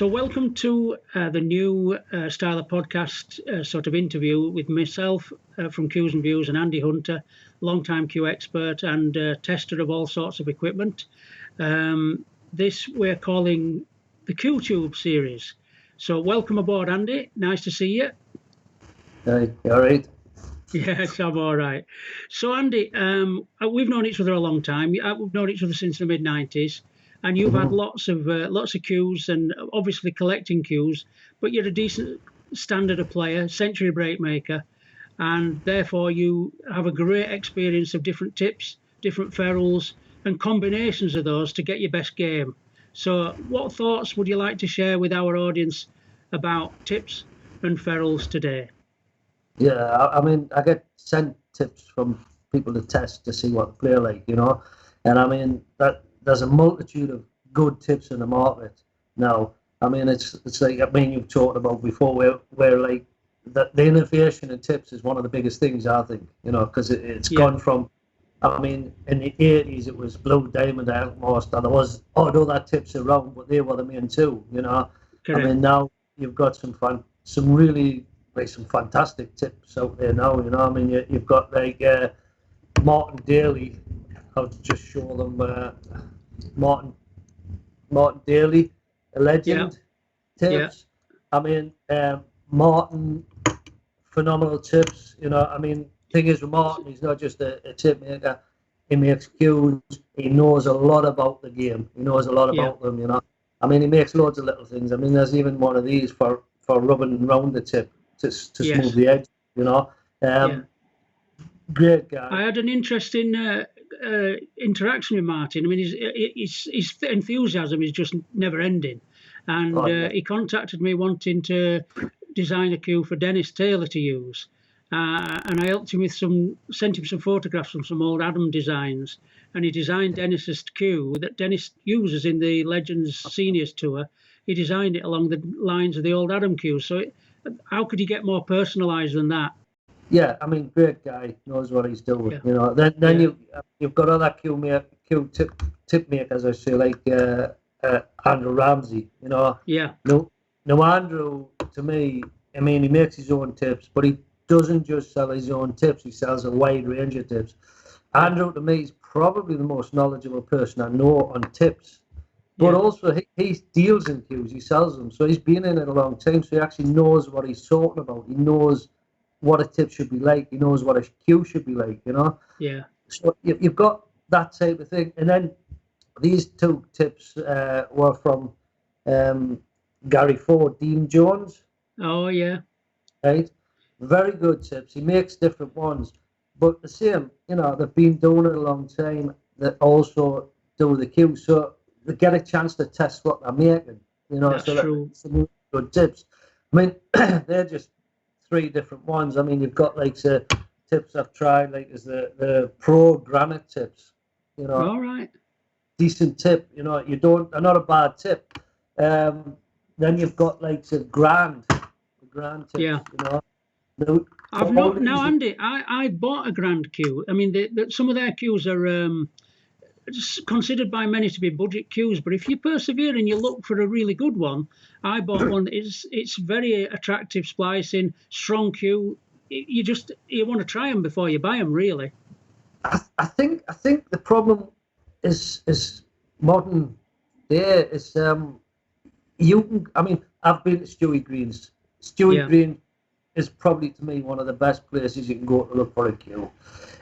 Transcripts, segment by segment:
So, welcome to the new style of podcast sort of interview with myself from Q's and Views and Andy Hunter, long-time Q expert and tester of all sorts of equipment. This we're calling the Q Tube series. So, welcome aboard, Andy. Nice to see you. Hey, you all right? Yes, I'm all right. So, Andy, we've known each other a long time. We've known each other since the mid-90s. And you've had lots of cues and obviously collecting cues, but you're a decent standard of player, century break maker, and therefore you have a great experience of different tips, different ferrules, and combinations of those to get your best game. So, what thoughts would you like to share with our audience about tips and ferrules today? Yeah, I mean, I get sent tips from people to test to see what the play like, and I mean that. There's a multitude of good tips in the market now. I mean, it's like you've talked about before, where like the innovation in tips is one of the biggest things, I think, because it's gone from, I mean, in the 80s it was Blue Diamond Outmost, and there was other tips around, but they were the main two, Correct. I mean, now you've got some really like some fantastic tips out there now, I mean, you've got like Martin Daly. I'll just show them Martin Daly, a legend, tips. I mean, Martin, phenomenal tips. I mean, thing is with Martin, he's not just a tip maker. He makes cues. He knows a lot about the game. He knows a lot about them. I mean, he makes loads of little things. I mean, there's even one of these for rubbing around the tip to smooth the edge. Great guy. I had an interesting interaction with Martin. I mean, his enthusiasm is just never ending, and he contacted me wanting to design a cue for Dennis Taylor to use, and I helped him with sent him some photographs from some old Adam designs, and he designed Dennis's cue that Dennis uses in the Legends Seniors Tour. He designed it along the lines of the old Adam cues. So how could you get more personalised than that? Yeah, I mean, great guy, knows what he's doing. Then you've got other cue tip makers, I say, like Andrew Ramsey. Yeah. No, Andrew, to me, I mean, he makes his own tips, but he doesn't just sell his own tips. He sells a wide range of tips. Andrew, to me, is probably the most knowledgeable person I know on tips. But also, he deals in cues. He sells them, so he's been in it a long time. So he actually knows what he's talking about. He knows what a tip should be like. He knows what a cue should be like, Yeah. So you've got that type of thing. And then these two tips were from Gary Ford, Dean Jones. Oh, yeah. Right? Very good tips. He makes different ones. But the same, they've been doing it a long time. They also do the cue. So they get a chance to test what they're making, That's so true. Some good tips. I mean, they're just three different ones. I mean, you've got like the tips I've tried, like is the pro granite tips. All right. Decent tip. They're not a bad tip. Then you've got like the grand tips. Yeah. I've not now, Andy. I bought a grand cue. I mean, some of their cues are considered by many to be budget cues, but if you persevere and you look for a really good one, I bought one. It's very attractive splicing, strong cue. You want to try them before you buy them, really. I think the problem is modern day is you can. I mean, I've been to Stewie Greens. Stewie Greens is probably, to me, one of the best places you can go to look for a cue.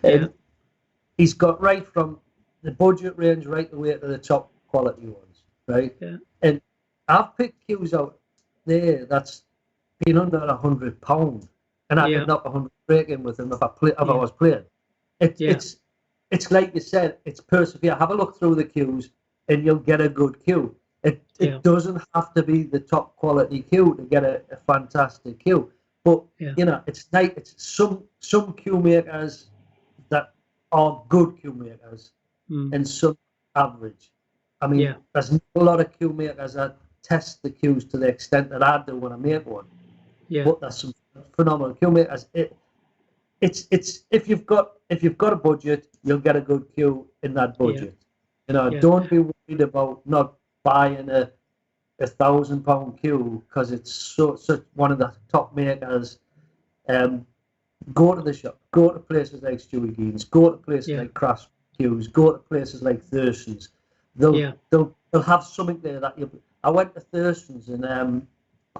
And he's got right from the budget range right the way to the top quality ones, right? Yeah. And I've picked cues out there that's been under £100, and I could knock 100 break in with them if I was playing. It's like you said, it's persevere. Have a look through the cues, and you'll get a good cue. It doesn't have to be the top quality cue to get a fantastic cue, but it's nice. It's some cue makers that are good cue makers. And some average. I mean, there's not a lot of cue makers that test the cues to the extent that I do when I make one. Yeah. But there's some phenomenal cue makers. It's if you've got a budget, you'll get a good cue in that budget. Don't be worried about not buying a £1,000 queue because it's such one of the top makers. Go to the shop, go to places like Stewie Greens, go to places like Craft Queues, go to places like Thurston's. They'll have something there that you. I went to Thurston's and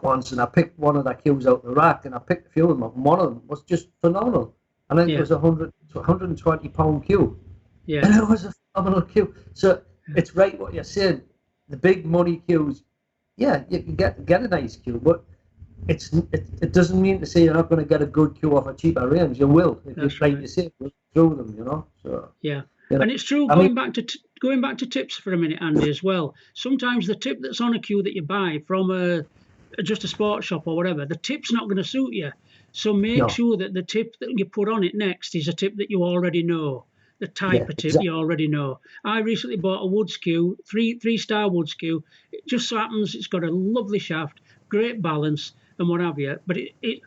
once, and I picked one of the queues out the rack, and I picked a few of them up, and one of them was just phenomenal. I think it was £120 queue. Yeah. And it was a phenomenal queue. So it's right what you're saying. The big money queues, you can get a nice queue, but it doesn't mean to say you're not going to get a good queue off a cheaper range. You will, if you're trying to save through them, So and it's true. Going back to tips for a minute, Andy, as well. Sometimes the tip that's on a queue that you buy from just a sports shop or whatever, the tip's not going to suit you. So make sure that the tip that you put on it next is a tip that you already know. The type of tip you already know. I recently bought a Woods queue, three-star Woods queue. It just so happens it's got a lovely shaft, great balance, and what have you. But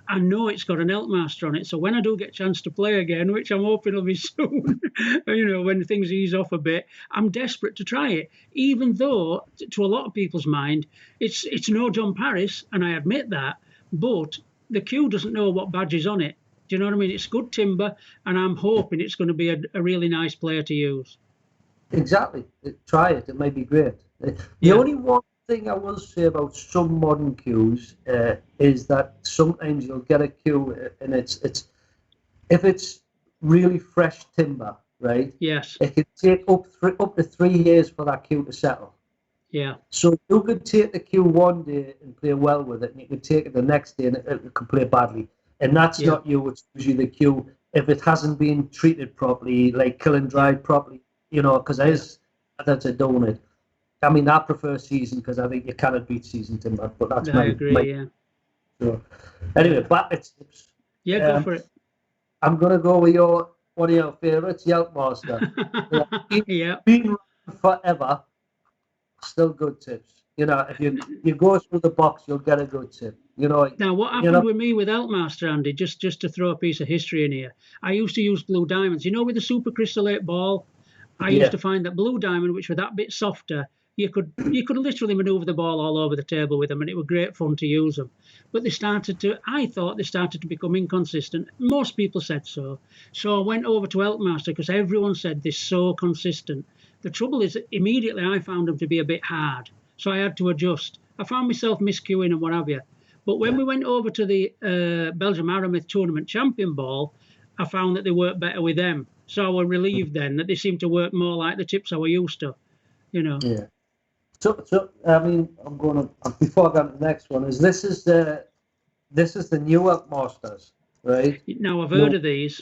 I know it's got an Elkmaster on it. So when I do get a chance to play again, which I'm hoping will be soon, when things ease off a bit, I'm desperate to try it. Even though, to a lot of people's mind, it's no John Paris, and I admit that, but the queue doesn't know what badge is on it. Do you know what I mean? It's good timber, and I'm hoping it's going to be a really nice player to use. Exactly. Try it. It might be great. The only one thing I will say about some modern queues is that sometimes you'll get a queue, and it's if it's really fresh timber, right? Yes. It can take up to 3 years for that queue to settle. Yeah. So you could take the queue one day and play well with it, and you could take it the next day and it could play badly. And that's not you, it's usually the queue. If it hasn't been treated properly, like kill and dried properly, because that's a donut. I mean, I prefer season because I think you cannot beat season timber, but that's I agree. So, anyway, back to tips. Go for it. I'm going to go with one of your favourites, Elkmaster. Been around forever, still good tips. If you go through the box, you'll get a good tip. Now, what happened with me with Elkmaster, Andy, just to throw a piece of history in here, I used to use blue diamonds. With the super crystallate ball, I used to find that blue diamond, which were that bit softer, you could literally manoeuvre the ball all over the table with them, and it was great fun to use them. But I thought they started to become inconsistent. Most people said so. So I went over to Elkmaster because everyone said they're so consistent. The trouble is, immediately I found them to be a bit hard. So I had to adjust. I found myself miscuing and what have you. But when we went over to the Belgium Aramith Tournament Champion Ball, I found that they worked better with them. So I was relieved then that they seemed to work more like the tips I were used to, Yeah. So I mean, I'm going to, before I go to the next one, this is the new Elkmasters, right? Now I've heard of these.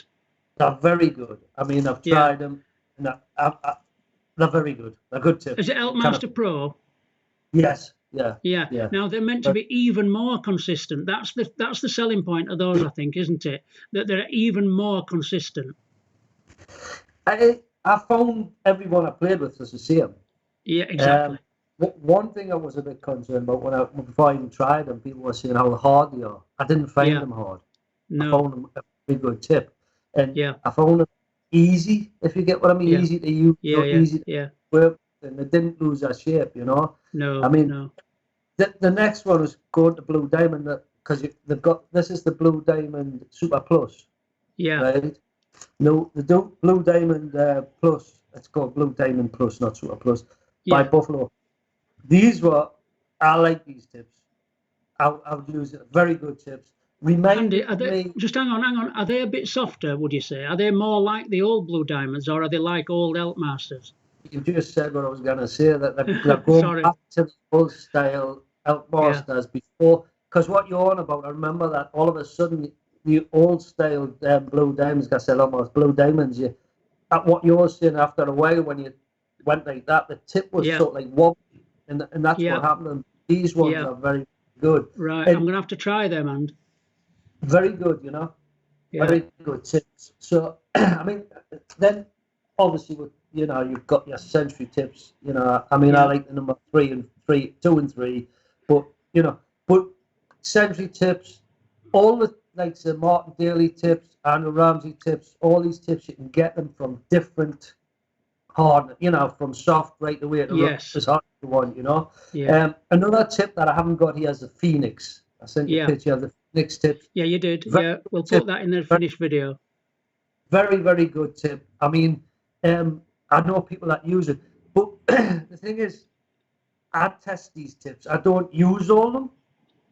They're very good. I mean, I've tried them, and they're very good. They're good tips. Is it Elkmaster Pro? Yes. Yeah. Now they're meant to be even more consistent. That's the selling point of those, I think, isn't it? That they're even more consistent. I found everyone I played with was the same. Yeah, exactly. One thing I was a bit concerned about before I even tried them, people were saying how hard they are. I didn't find them hard. No. I found them a very good tip, and I found them easy. If you get what I mean, easy to use, easy to work, and they didn't lose their shape. No. I mean, the next one is going to Blue Diamond because they've got this is the Blue Diamond Super Plus. Yeah. Right. No, the Blue Diamond Plus. It's called Blue Diamond Plus, not Super Plus, by Buffalo. I like these tips. I would use it. Very good tips. Andy, just hang on. Are they a bit softer, would you say? Are they more like the old Blue Diamonds, or are they like old Elkmasters? You just said what I was going to say, that they're going back to the old style Elkmasters before. Because what you're on about, I remember that all of a sudden the old style Blue Diamonds got said almost Blue Diamonds. What you're saying, after a while when you went like that, the tip was sort of like wobbly, and that's what happened. And these ones are very good. Right, and I'm going to have to try them, and very good, very good tips. So I mean, then obviously with you've got your century tips. I mean, I like the number 2 and 3, but century tips, all the like the Martin Daly tips, Andrew Ramsey tips, all these tips you can get them from different hard, from soft right the way to rough, Yes. as hard as you want, Yeah. Another tip that I haven't got here is the Phoenix. I sent you a Yeah. picture of the Phoenix tips. Yeah, you did. Very Yeah, we'll good tip. put that in the finished video. Very, very good tip. I mean, I know people that use it, but the thing is, I test these tips. I don't use all of them,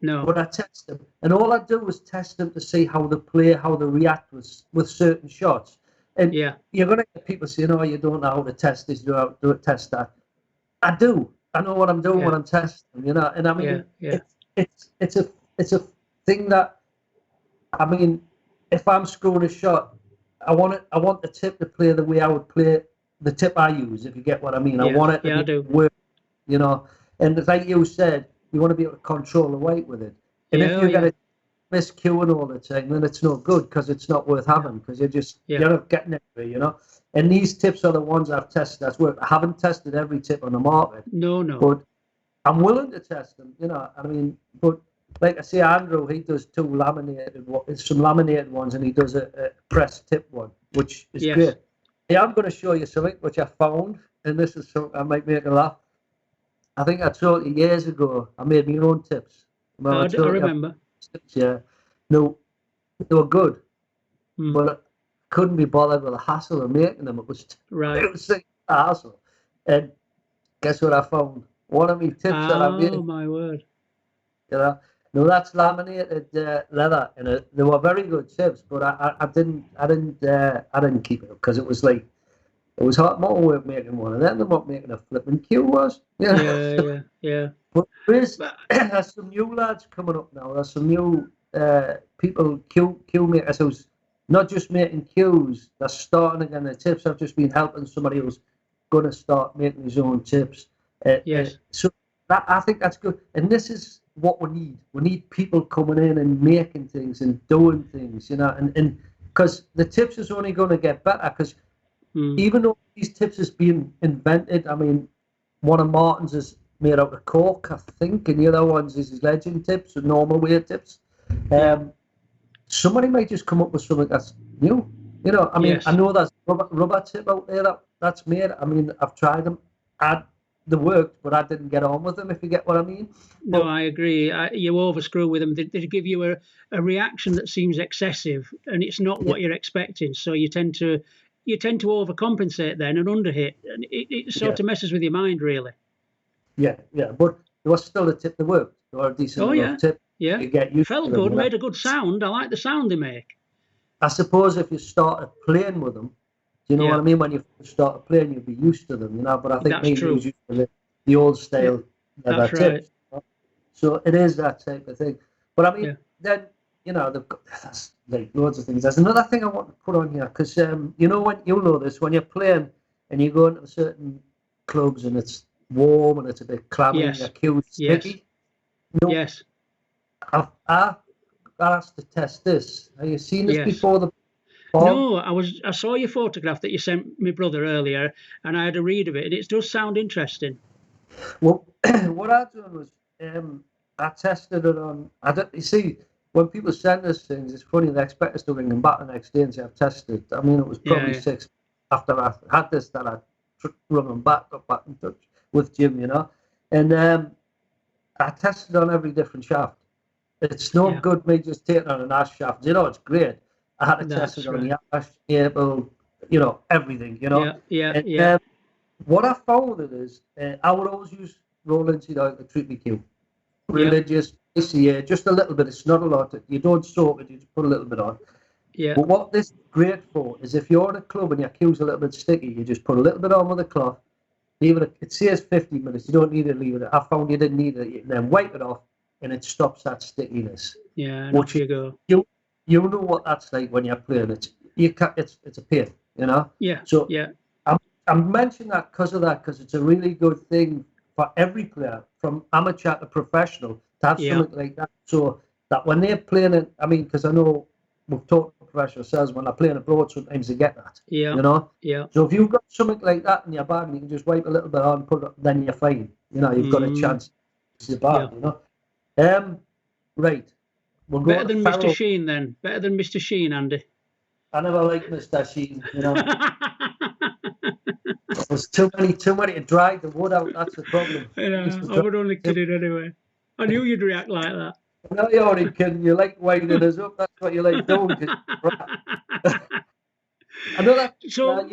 No. but I test them. And all I do is test them to see how they play, how they react with certain shots. And Yeah. you're going to get people saying, oh, you don't know how to test this, you don't know how to test that. I do. I know what I'm doing when I'm testing, And I mean, it's a thing that, I mean, if I'm scoring a shot, I want the tip to play the way I would play the tip I use, if you get what I mean. I want it to work, And like you said, you want to be able to control the weight with it. And if you get it miscuing all the time, then it's no good, because it's not worth having, because you're not getting anywhere, And these tips are the ones I've tested that's worked. I haven't tested every tip on the market. No. But I'm willing to test them, I mean, but like I say, Andrew, he does some laminated ones, and he does a press tip one, which is great. Yeah, I'm going to show you something which I found, and this is something I might make you laugh. I think I told you years ago, I made my own tips. I remember. Tips, yeah. No, they were good, but I couldn't be bothered with the hassle of making them. It was a hassle. And guess what I found? One of my tips that I made. Oh, my word. No, that's laminated leather, and they were very good tips, but I didn't keep it, because it was like, it was hard, more work making one of them than what making a flipping cue was. Yeah. But there's some new lads coming up now. There's some new people, cue makers, who's not just making cues. They're starting again. The tips. I've just been helping somebody who's going to start making his own tips. So I think that's good, and this is what we need. We need people coming in and making things and doing things, and because the tips is only going to get better, because even though these tips is being invented, I mean, one of Martin's is made out of cork, I think, and the other ones is his legend tips and normal weight tips. Somebody might just come up with something that's new. I mean, I know there's rubber tip out there that's made. I mean, I've tried them. They worked, but I didn't get on with them, if you get what I mean. No, I agree. You overscrew with them. They give you a reaction that seems excessive, and it's not what you're expecting. So you tend to overcompensate then and underhit, and it sort of messes with your mind, really. Yeah. But there was still a tip that worked. Or a decent enough tip. Yeah. You get used Felt to them, good, made a good sound. I like the sound they make. I suppose if you started playing with them, you know what I mean? When you started playing, you'd be used to them, But I think maybe you was used to the old style That's right. tips. So it is that type of thing. But I mean, then they've got that's like loads of things. There's another thing I want to put on here, because when you'll know this, when you're playing and you go into certain clubs and it's warm and it's a bit clammy and your cue's sticky. Yes. I've asked to test this. Have you seen this before? No, I saw your photograph that you sent my brother earlier, and I had a read of it, and it does sound interesting. Well, what I done was I tested it on. You see, when people send us things, it's funny, they expect us to ring them back the next day and say, I've tested. I mean, it was probably 6 after I had this that I rung them back, got back in touch with Jim, and I tested on every different shaft. It's no good me just taking on an ash shaft. It's great. I had to test it on the ash, cable, everything, what I found it is, I would always use roll-in seed oil to treat my cue. Really just a little bit. It's not a lot. You don't soak it, you just put a little bit on. Yeah. But what this is great for is if you're in a club and your cue's a little bit sticky, you just put a little bit on with a cloth, leave it, it says 50 minutes, you don't need to leave it. I found you didn't need it, and then wipe it off, and it stops that stickiness. Yeah, and off you go. You know what that's like when you're playing it. It's a pain, Yeah. So I'm mentioning that because it's a really good thing for every player, from amateur to professional, to have something like that. So that when they're playing it, I mean, because I know we've talked to professional sellers, when they're playing abroad, sometimes they get that. Yeah. Yeah. So if you've got something like that in your bag, and you can just wipe a little bit on, put it, then you're fine. You've got a chance. It's your bag, Right. We'll go better than Ferrules. Mr. Sheen, then. Better than Mr. Sheen, Andy. I never liked Mr. Sheen, There's too many to drag the wood out. That's the problem. I would only kid it anyway. I knew you'd react like that. No, you're only kidding. You like winding us up. That's what you like doing. I know that. So,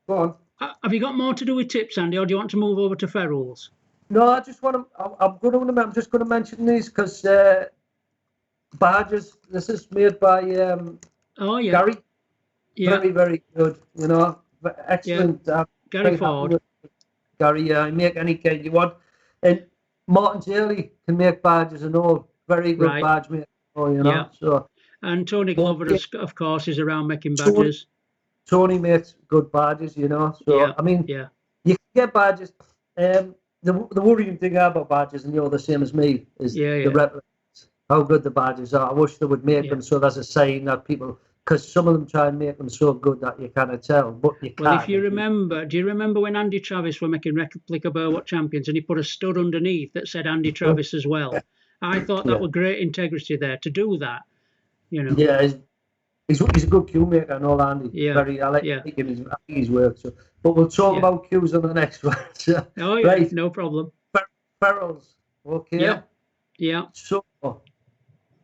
Go on. Have you got more to do with tips, Andy, or do you want to move over to Ferrules? No, I just want to. I'm just going to mention these because barges. This is made by Gary. Yeah. Very, very good. You know, excellent. Yeah. Gary Ford. Gary, make any kind you want. And Martin's Early can make badges and all. Very good badge maker. You know. Yeah. So. And Tony Glover, of course, is around making badges. Tony makes good badges, you know. So I mean, you can get badges. The worrying thing about badges, and you're the same as me, is the replicas. How good the badges are. I wish they would make them so there's a saying that people, because some of them try and make them so good that you cannot tell, but you can. Well, if you remember, do you remember when Andy Travis were making replica Burwatt champions and he put a stud underneath that said Andy Travis as well? I thought that was great integrity there to do that, you know. Yeah, he's a good cue maker and all, Andy. Yeah. I like him. I think he's worked. So. But we'll talk about cues on the next one. So, no problem. Ferrules, okay? Yeah. So,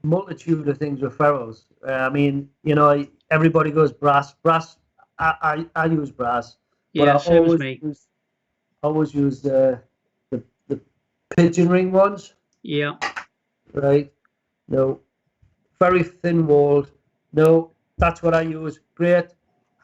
multitude of things with Ferrules. I mean, you know, everybody goes brass. I use brass. Yeah, but same as me. Always use the pigeon ring ones. Yeah. Right. No. Very thin walled. No, that's what I use. Great.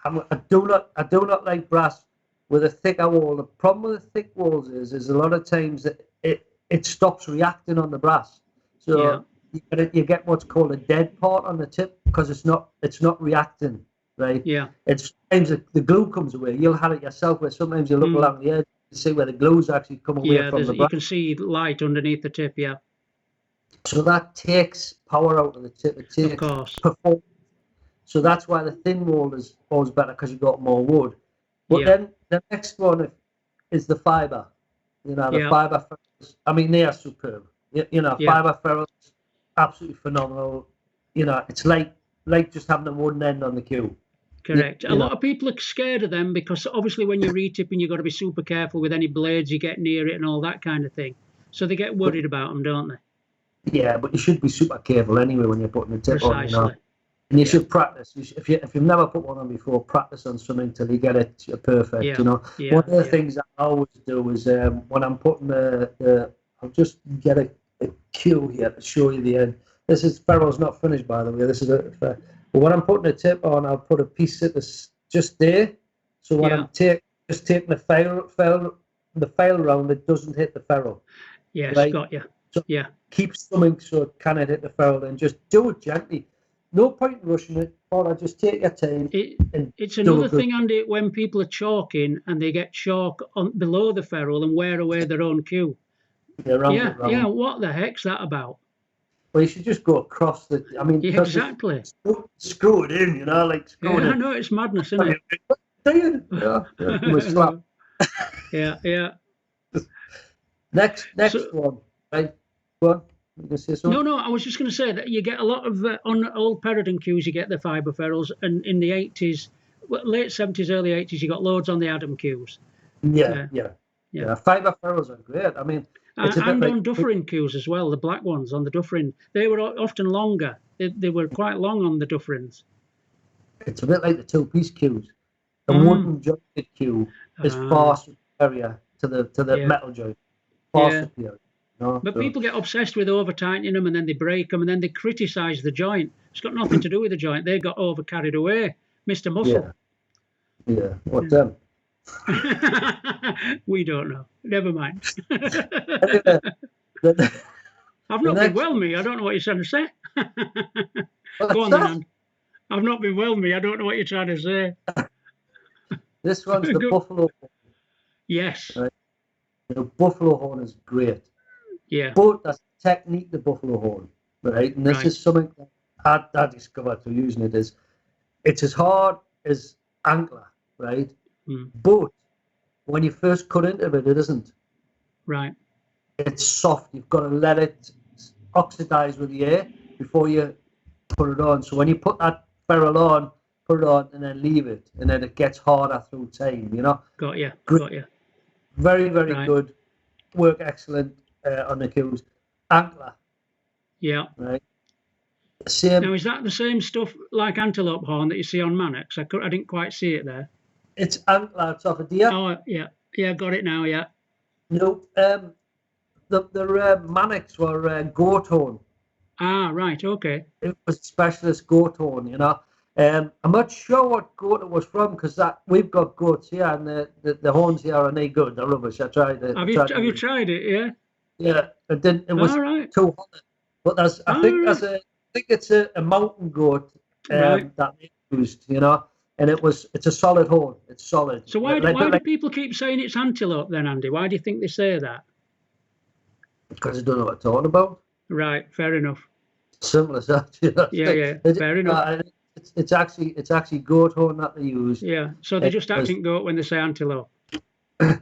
I do not like brass with a thicker wall. The problem with the thick walls is a lot of times that it stops reacting on the brass. So you get what's called a dead part on the tip because it's not reacting, right? Yeah. It's sometimes the glue comes away. You'll have it yourself where sometimes you look along the edge to see where the glue's actually come away from the brass. You can see light underneath the tip, So that takes power out of the tip. It takes performance. So that's why the thin wall is always better because you've got more wood. But then the next one is the fibre. You know, the fibre ferrules. I mean, they are superb. You know, fibre ferrules, absolutely phenomenal. You know, it's like just having a wooden end on the cue. Correct. A lot of people are scared of them because obviously when you're retipping, you've got to be super careful with any blades you get near it and all that kind of thing. So they get worried about them, don't they? Yeah, but you should be super careful anyway when you're putting the tip on. You know? And you should practice. If you've never put one on before, practice on something till you get it perfect. You know, one of the things I always do is when I'm putting I'll just get a cue here to show you the end. This is Ferrules not finished, by the way. This is but when I'm putting a tip on, I'll put a piece of this just there. So when I'm just taking the file round, it doesn't hit the ferrule. Yes, right? Got you. So keep something so it cannot hit the ferrule, and just do it gently. No point in rushing it, or just take your time. It's another thing, Andy, when people are chalking and they get chalk below the ferrule and wear away their own cue. Yeah, what the heck's that about? Well, you should just go across the. I mean, exactly. Screw it in, you know, like screw it in. I know it's madness, isn't it? Yeah. Next one, right? Go on. No, I was just going to say that you get a lot of on old Peridot cues. You get the fibre ferrules, and in the 80s, late 70s, early 80s, you got loads on the Adam cues. Yeah. Fibre ferrules are great. I mean, and on Dufferin cues as well. The black ones on the Dufferin, they were often longer. They were quite long on the Dufferins. It's a bit like the two-piece cues. The wooden jointed cue is far superior to the metal joint. Far superior. No, but people get obsessed with over tightening them, and then they break them, and then they criticise the joint. It's got nothing to do with the joint. They got over carried away, Mr. Muscle. Yeah. What's them? We don't know. Never mind. I've not been well, me. I don't know what you're trying to say. Go on, then, Andy. I've not been well, me. I don't know what you're trying to say. This one's the buffalo horn. Yes. Right? The buffalo horn is great. Yeah. But that's the technique, the buffalo horn, right? And this is something that I discovered through using it is it's as hard as angler, right? But when you first cut into it, it isn't. Right. It's soft. You've got to let it oxidize with the air before you put it on. So when you put that ferrule on, put it on, and then leave it, and then it gets harder through time. You know. Got you. Great. Got you. Very, very Right. good. Work excellent on the cues. Antler. Yeah. Right. Same. Now, is that the same stuff like antelope horn that you see on Mannocks? I didn't quite see it there. It's antler. It's off a deer. Oh, yeah. Yeah, got it now, yeah. No. The Mannocks were goat horn. Ah, right, okay. It was specialist goat horn, you know. I'm not sure what goat it was from because we've got goats here and the horns here are no good. They're rubbish. I tried it. Have you tried it? Yeah. Yeah, it didn't. It was too hot. But I think it's a mountain goat that they used, you know. And it's a solid horn. It's solid. So why do people keep saying it's antelope then, Andy? Why do you think they say that? Because they don't know what they're talking about. Right, fair enough. Simple as that. You know? Yeah, fair enough. It's actually goat horn that they use. Yeah, so they're just acting goat when they say antelope.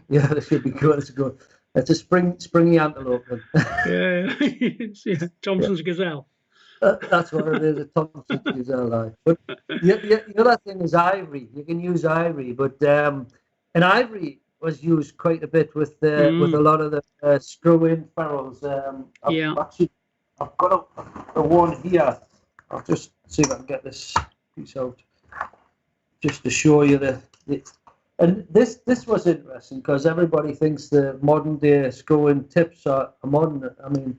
Yeah, they should be good. It's good. It's a springy antelope. Yeah. Thompson's gazelle. That's what it is. A Thompson's gazelle. But the other thing is ivory. You can use ivory, but and ivory was used quite a bit with a lot of the screw-in ferrules. I've got a one here. I'll just see if I can get this piece out, just to show you and this was interesting because everybody thinks the modern day screw-in tips are modern. I mean,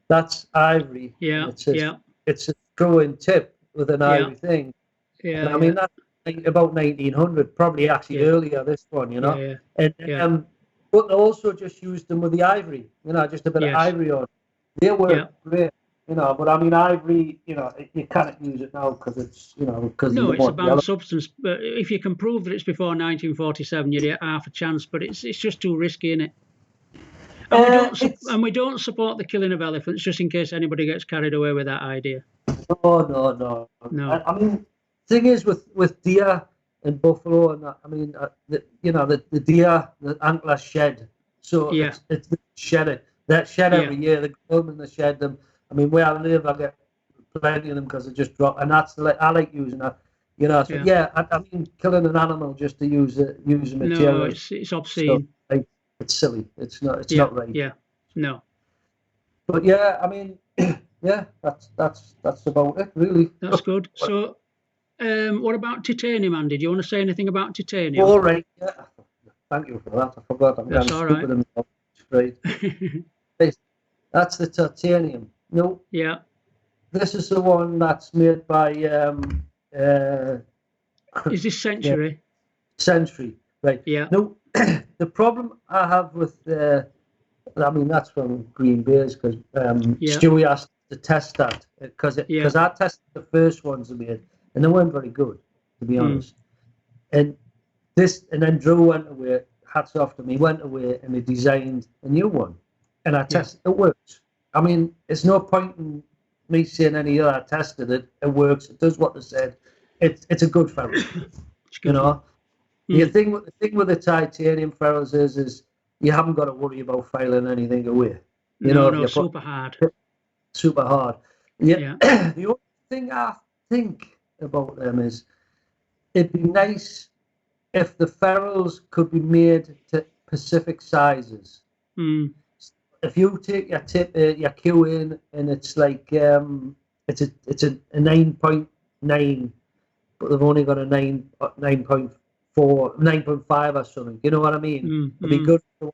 that's ivory. Yeah, it's a screw-in tip with an ivory thing. Yeah, and I mean that's about 1900, probably actually earlier. This one, you know, and but they also just used them with the ivory. You know, just a bit of ivory on. They were great. You know, but I mean, ivory, you know, you can't use it now because it's, you know, because it's a banned substance. But if you can prove that it's before 1947, you get half a chance. But it's just too risky, isn't it? And we don't support the killing of elephants, just in case anybody gets carried away with that idea. No. I mean, thing is with deer and buffalo and that, I mean, the deer, the antler shed, so it's shedded. That shed every year. They go home and they shed them. I mean, where I live, I get plenty of them because they just drop, and that's I like using that. You know, so I mean, killing an animal just to use the material. No, it's obscene. So, it's silly. It's not. It's not right. Yeah. No. But I mean, that's about it, really. That's good. So, what about titanium, Andy? Do you want to say anything about titanium? All right. Yeah. Thank you for that. I forgot. I'm that's all right. Right. That's the titanium. No. Yeah. This is the one that's made by. Is this Century? Yeah. Century, right? Yeah. No, the problem I have with I mean that's from Green Beers because Stewie asked to test that because I tested the first ones I made and they weren't very good, to be honest. And then Drew went away. Hats off to me. Went away and he designed a new one, and I tested. It works. I mean, it's no point in me saying any other. I tested it. It works. It does what they said. It's a good ferrule. You know. The thing with the titanium ferrules is you haven't got to worry about filing anything away. You know, super hard. Super hard. Yeah. The only thing I think about them is it'd be nice if the ferrules could be made to specific sizes. If you take your Q in and it's like it's a 9.9, but they've only got a 9.4, 9.5 or something. You know what I mean? It'd be good for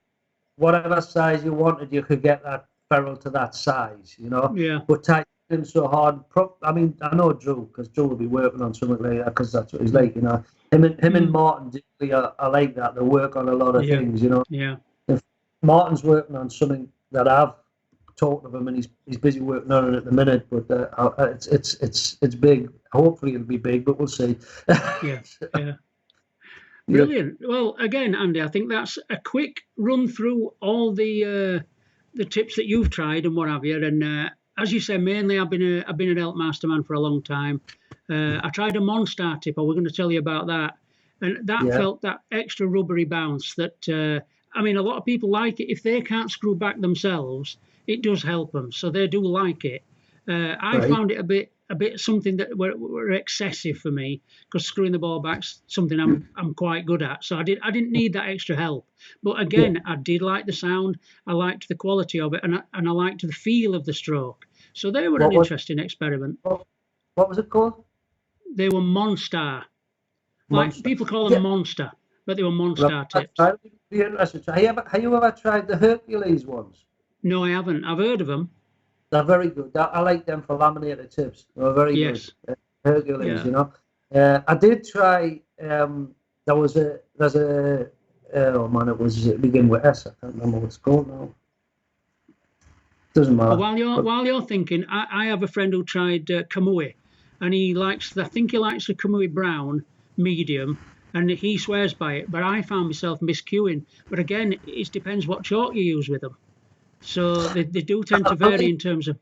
whatever size you wanted. You could get that ferrule to that size. You know. Yeah. But tightening so hard. I mean, I know Drew because Drew will be working on something like that because that's what he's like. You know. Him and Martin are like that. They work on a lot of things, you know. Yeah. If Martin's working on something that I've talked to him, and he's busy working on it at the minute, but it's big. Hopefully it'll be big, but we'll see. Yeah. Brilliant. Well, again, Andy, I think that's a quick run through all the tips that you've tried and what have you. And as you say, mainly I've been an elk master man for a long time. I tried a Monstar tip. I was going to tell you about that, and that felt that extra rubbery bounce. That I mean, a lot of people like it. If they can't screw back themselves, it does help them, so they do like it. I found it a bit a bit something that were excessive for me, because screwing the ball back's something I'm quite good at. So I didn't need that extra help. But again, I did like the sound. I liked the quality of it, and I liked the feel of the stroke. So they were an interesting experiment. What was it called? They were Monstar. Monster. Like people call them Monster, but they were Monstar tips. Be interested. Have you ever tried the Hercules ones? No, I haven't. I've heard of them. They're very good. I like them for laminated tips. They're very good. Hercules, you know. I did try. There's a. Oh man, it begin with S. I can't remember what it's called now. Doesn't matter. While you're thinking, I have a friend who tried Kamui, and I think he likes the Kamui Brown medium, and he swears by it. But I found myself miscuing. But again, it depends what chalk you use with them. So they do tend to vary in terms of.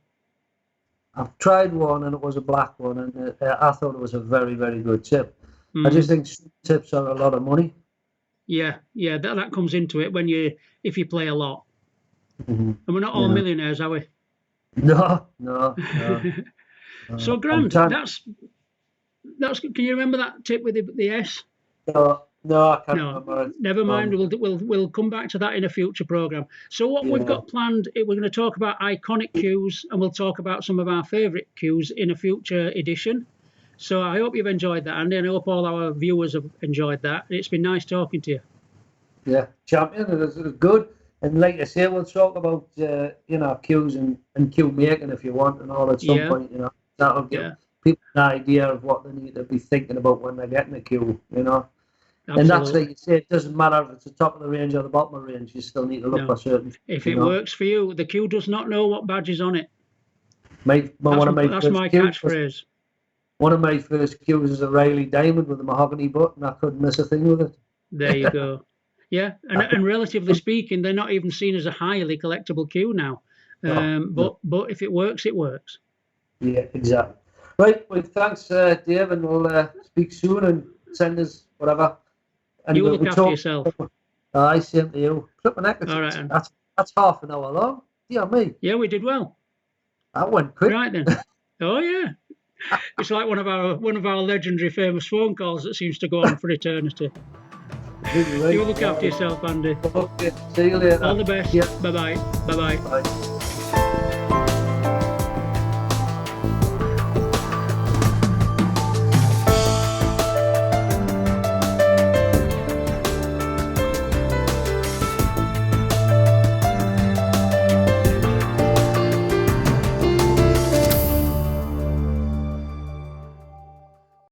I've tried one, and it was a black one, and I thought it was a very, very good tip. I just think tips are a lot of money. Yeah, that comes into it if you play a lot. And we're not all millionaires, are we? No. So Grant, that's. Can you remember that tip with the S? No, I can't remember it. Never mind. We'll come back to that in a future program. So what we've got planned, we're going to talk about iconic cues, and we'll talk about some of our favourite cues in a future edition. So I hope you've enjoyed that, Andy, and I hope all our viewers have enjoyed that. It's been nice talking to you. Yeah, champion. It was good. And like I say, we'll talk about cues and cue making if you want, and all at some point. That'll give people an idea of what they need to be thinking about when they're getting a cue. Absolutely. And that's like you say, it doesn't matter if it's the top of the range or the bottom of the range. You still need to look for certain. If it works for you, the cue does not know what badge is on it. That's my catchphrase. One of my first cues is a Riley Diamond with a mahogany button. I couldn't miss a thing with it. There you go. Yeah, and relatively speaking, they're not even seen as a highly collectible cue now. But if it works, it works. Yeah, exactly. Right. Well, thanks, Dave, and we'll speak soon and send us whatever. And you look after yourself. I same to you. Flip my neck. All right. That's half an hour long. Dear me. Yeah, we did well. That went quick. Right then. Oh yeah. It's like one of our legendary famous phone calls that seems to go on for eternity. You look after yourself, Andy. Okay. See you later. All the best. Yeah. Bye-bye. Bye-bye. Bye.